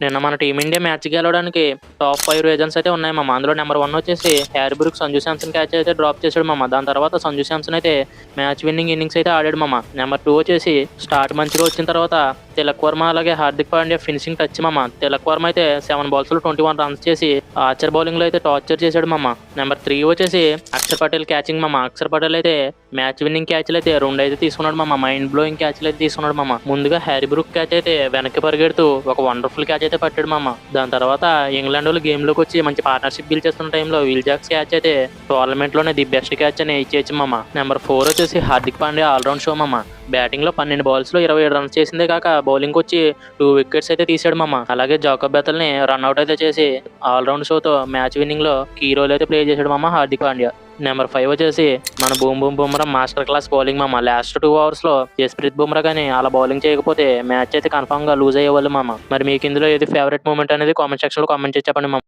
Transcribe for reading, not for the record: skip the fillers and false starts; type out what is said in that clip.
నిన్న మన team India match గెలవడానికి టాప్ 5 రీజన్స్ అయితే ఉన్నాయి మామ. అందులో నెంబర్ 1 వచ్చేసి Harry Brook Sanju Samson catch అయితే డ్రాప్ చేశాడు మామ. దాని తర్వాత సంజు శాంసన్ అయితే మ్యాచ్ విన్నింగ్ ఇన్నింగ్స్ అయితే ఆడాడు మామ. నెంబర్ 2 వచ్చేసి స్టార్ట్ మంచిగా వచ్చిన తర్వాత తిలక్ వర్మ అలాగే హార్దిక్ పాండ్యా ఫినిషింగ్ టచ్ మామ. తిలక్ వర్మ అయితే 7 balls లో 21 రన్స్ చేసి ఆర్చర్ బౌలింగ్ లో అయితే టార్చర్ చేశాడు మామ. నెంబర్ 3 వచ్చేసి అక్షర్ పటేల్ క్యాచింగ్ మామ. అక్షర్ పటేల్ అయితే మ్యాచ్ విన్నింగ్ క్యాచ్లు అయితే 2 అయితే తీసుకున్నాడు మామ. మైండ్ బ్లోయింగ్ క్యాచ్లు అయితే తీసుకున్నాడు మామ. ముందుగా హ్యారీ బ్రూక్ క్యాచ్ అయితే వెనక్కి పరిగెడుతూ ఒక వండర్ఫుల్ క్యాచ్ అయితే పట్టాడు మామ. దాని తర్వాత ఇంగ్లాండ్ వాళ్ళు గేమ్ లోకి వచ్చి మంచి పార్ట్నర్షిప్ బిల్ చేస్తున్న టైంలో విల్ జాక్స్ క్యాచ్ అయితే టోర్నమెంట్ లోనే ది బెస్ట్ క్యాచ్ అని ఇచ్చేయచ్చు మామ. నెంబర్ 4 వచ్చేసి హార్దిక్ పాండ్యా ఆల్రౌండ్ షో మామ. బ్యాటింగ్ లో 12 balls లో 27 రన్స్ చేసిందే కాక బౌలింగ్ వచ్చి 2 wickets అయితే తీసాడు మామ. అలాగే జాకబ్ బెతల్ ని రన్అట్ అయితే చేసి ఆల్రౌండ్ షోతో మ్యాచ్ విన్నింగ్ లో కీ రోల్ అయితే ప్లే చేశాడు మామ హార్దిక్ పాండ్యా. నెంబర్ 5 వచ్చేసి మన boom Bumrah master class bowling మామ. లాస్ట్ 2 overs లో జస్ప్రీత్ బుమ్రా కానీ అలా బౌలింగ్ చేయకపోతే మ్యాచ్ అయితే కన్ఫర్మ్ గా లూజ్ అయ్యేవాళ్ళు మామ. మరి మీకు ఇందులో ఏది ఫేవరెట్ మూమెంట్ అనేది కామెంట్ సెక్షన్ లో కామెంట్ చేసి చెప్పండి మామ.